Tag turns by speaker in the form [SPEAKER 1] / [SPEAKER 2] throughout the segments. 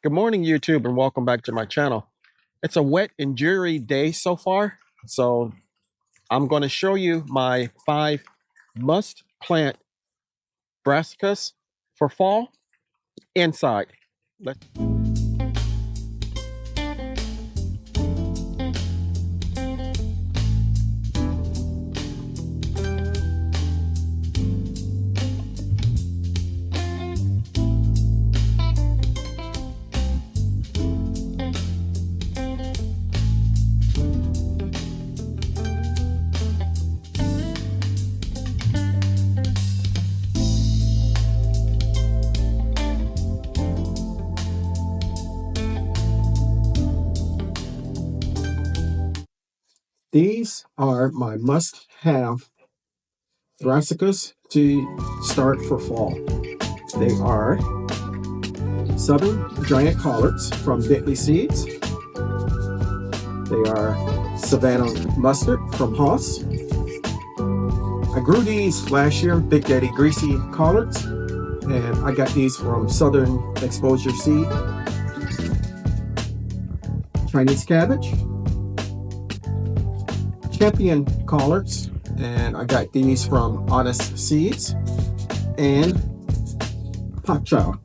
[SPEAKER 1] Good morning, YouTube, and welcome back to my channel. It's a wet and dreary day so far, so I'm going to show you my 5 must-plant brassicas for fall inside. Let's These are my must-have brassicas to start for fall. They are Southern Giant Collards from Bentley Seeds. They are Savannah Mustard from Haas. I grew these last year, Big Daddy Greasy Collards, and I got these from Southern Exposure Seed. Chinese Cabbage. Champion Collards, and I got these from Honest Seeds, and Pak Chow.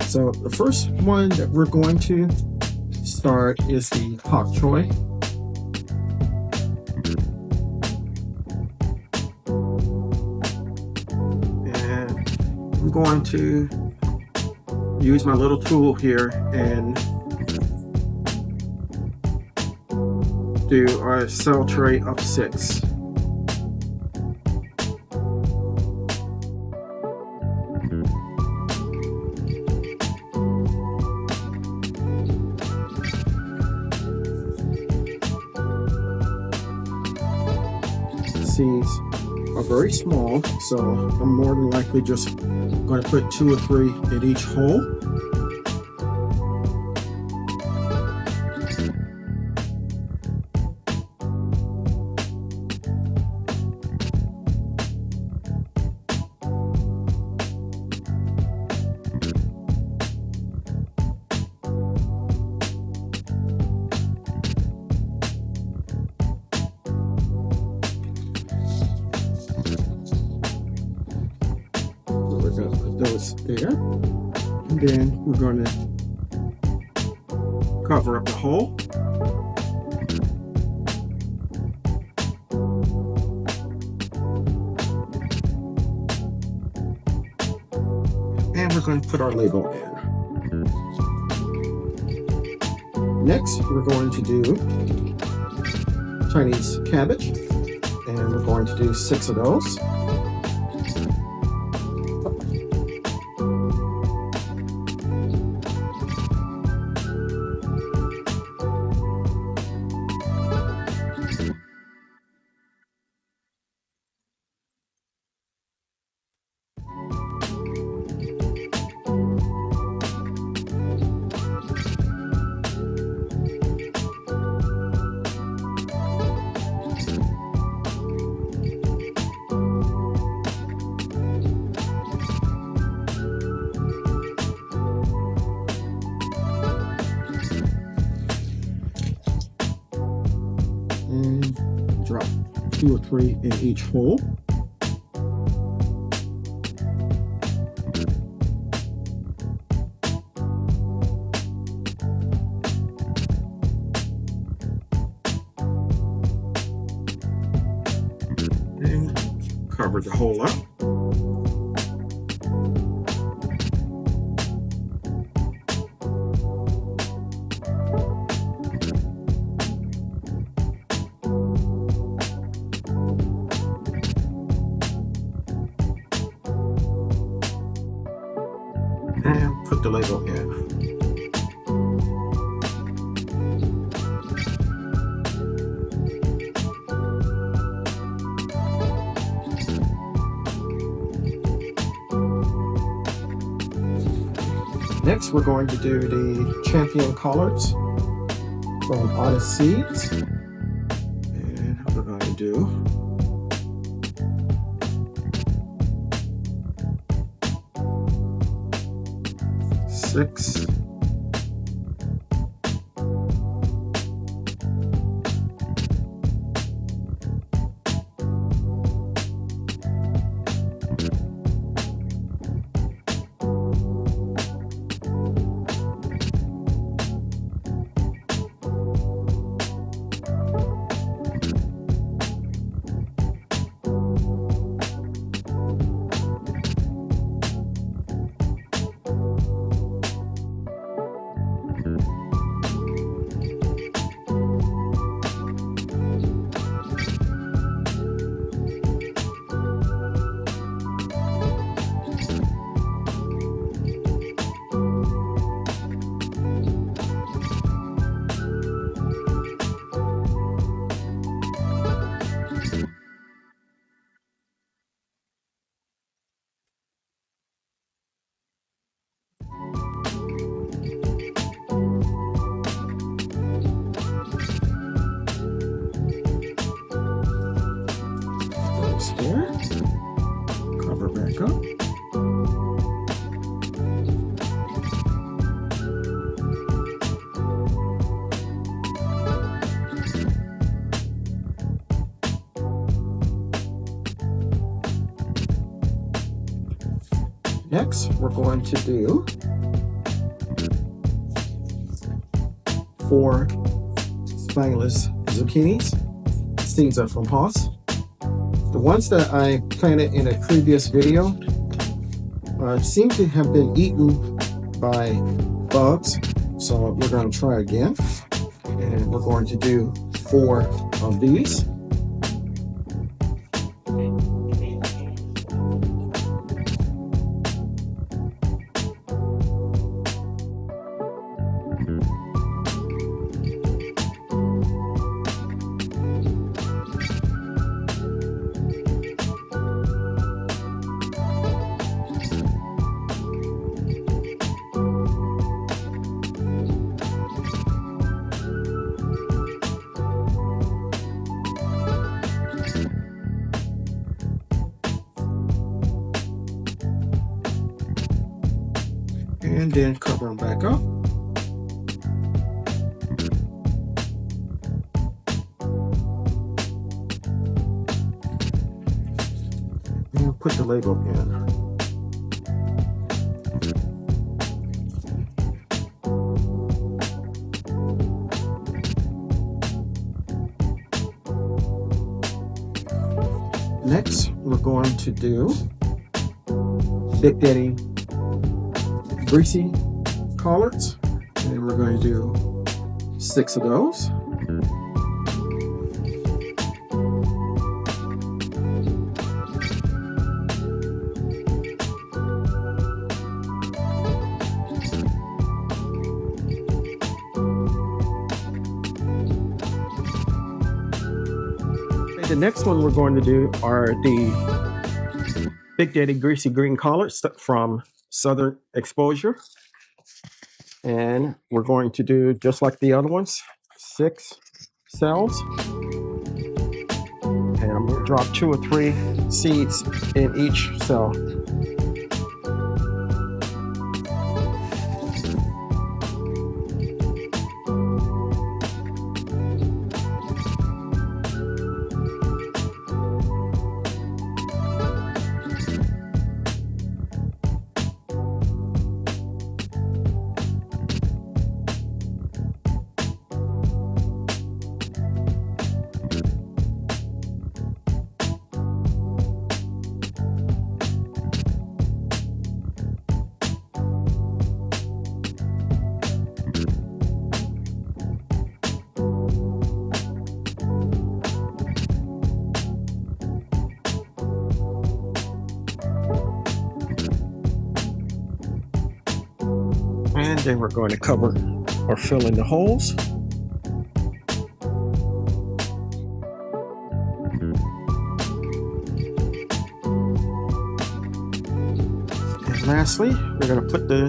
[SPEAKER 1] So the first one that we're going to start is the Pak Choy. And I'm going to use my little tool here and do our cell tray of 6. Seeds are very small, so I'm more than likely just going to put 2 or 3 in each hole. Those there, and then we're going to cover up the hole. And we're going to put our label in. Next, we're going to do Chinese cabbage, and we're going to do 6 of those. And drop 2 or 3 in each hole. And cover the hole up. And put the label in. Next, we're going to do the Champion Collards from Honest Seeds. And we're going to do 6 Next, we're going to do 4 spineless zucchinis. These are from Haas. The ones that I planted in a previous video seem to have been eaten by bugs, so we're going to try again. And we're going to do 4 of these. And then cover them back up. And put the label in. Next, we're going to do Big Daddy greasy collards, and we're going to do 6 of those. Okay, the next one we're going to do are the Big Daddy greasy green collards from Southern Exposure, and we're going to do just like the other ones, 6 cells, and I'm going to drop 2 or 3 seeds in each cell. And then we're going to cover or fill in the holes. And lastly, we're going to put the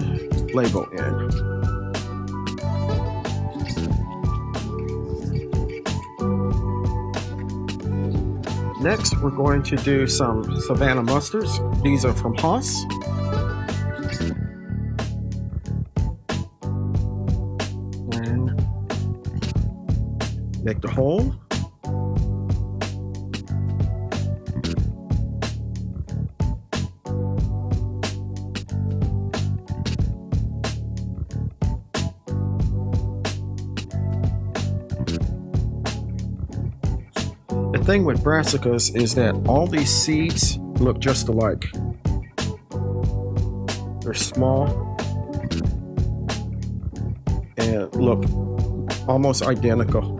[SPEAKER 1] label in. Next, we're going to do some Savannah mustards. These are from Haas. And make the hole. The thing with Brassicas is that all these seeds look just alike. They're small and look almost identical.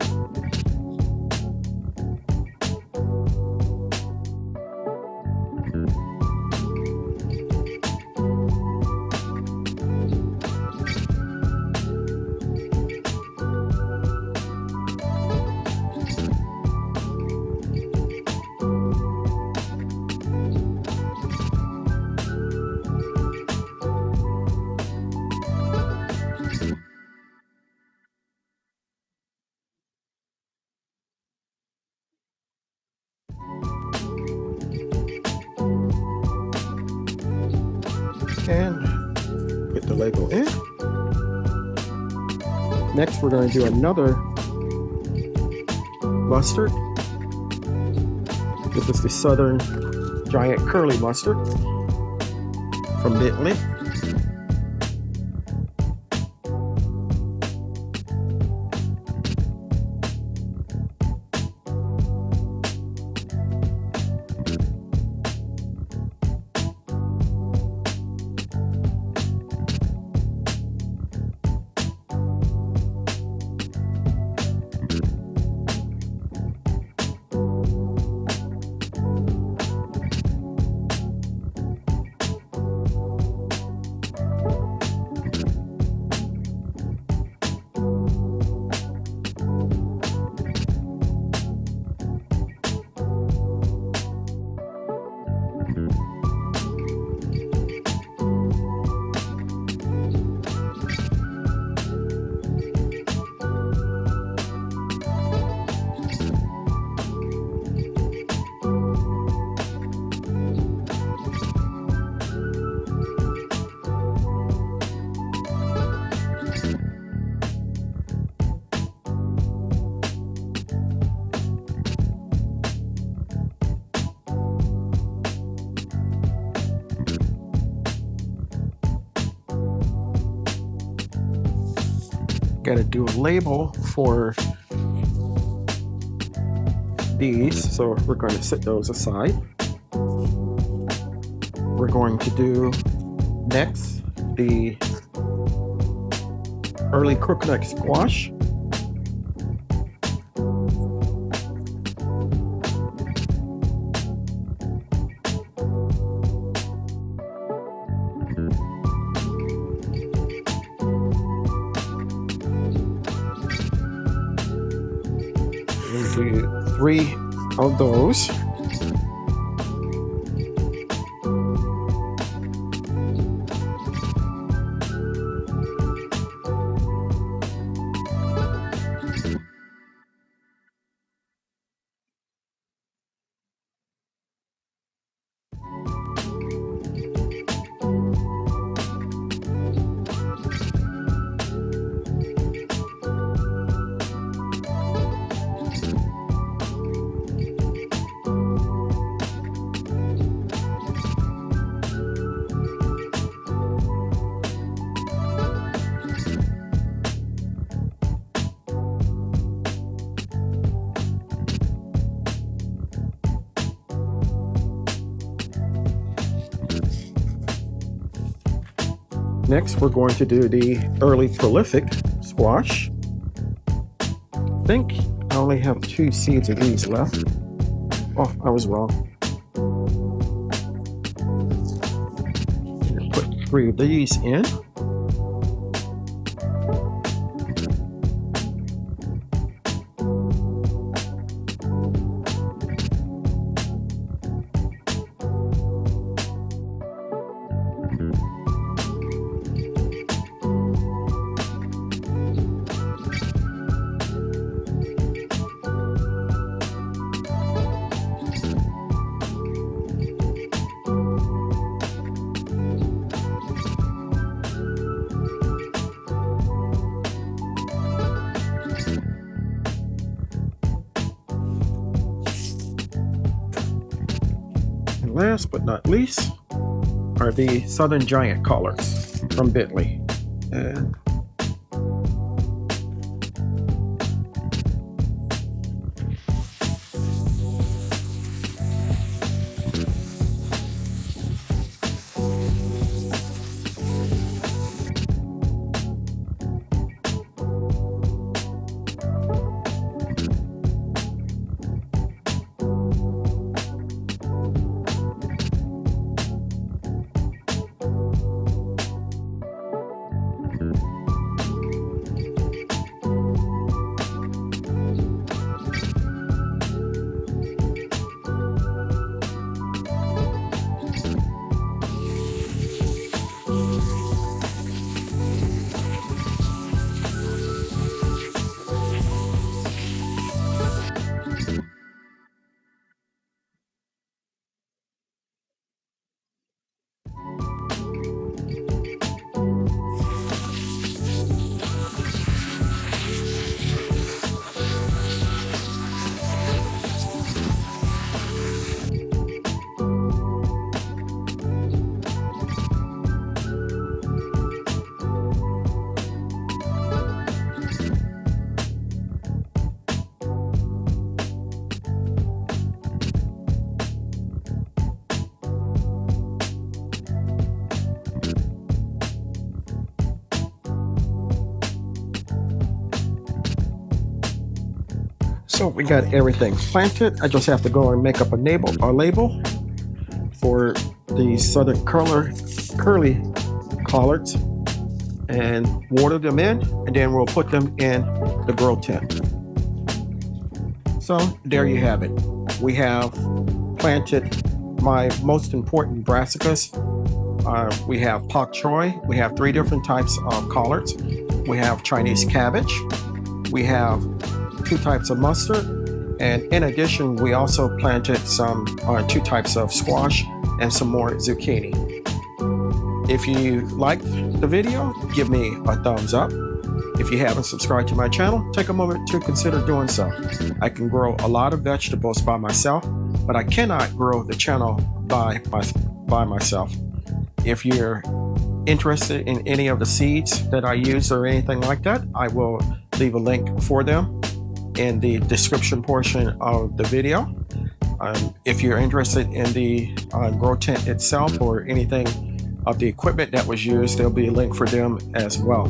[SPEAKER 1] And put the label in. Next, we're going to do another mustard. This is the Southern Giant Curly Mustard. from Bentley. Got to do a label for these, so we're going to set those aside. We're going to do next the early crookneck squash. We'll do 3 of those. Next, we're going to do the early prolific squash. I think I only have 2 seeds of these left. Oh, I was wrong. I'm going to put 3 of these in. Last but not least are the Southern Giant collards from Bentley. And So we got everything planted. I just have to go and make up a label for the southern curly collards and water them in, and then we'll put them in the grow tent. So there you have it. We have planted my most important brassicas. We have pak choi. We have 3 different types of collards. We have Chinese cabbage. We have 2 types of mustard. And in addition, we also planted some 2 types of squash and some more zucchini. If you liked the video, give me a thumbs up. If you haven't subscribed to my channel, take a moment to consider doing so. I can grow a lot of vegetables by myself, but I cannot grow the channel by myself. If you're interested in any of the seeds that I use or anything like that, I will leave a link for them in the description portion of the video. If you're interested in the grow tent itself or anything of the equipment that was used, there'll be a link for them as well.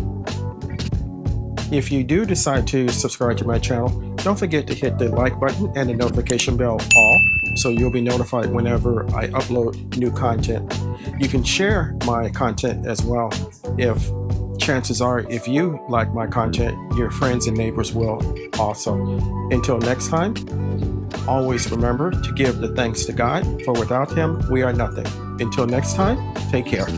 [SPEAKER 1] If you do decide to subscribe to my channel, don't forget to hit the like button and the notification bell all, so you'll be notified whenever I upload new content. You can share my content as well. If chances are, if you like my content, your friends and neighbors will also. Until next time, always remember to give the thanks to God, for without Him, we are nothing. Until next time, take care.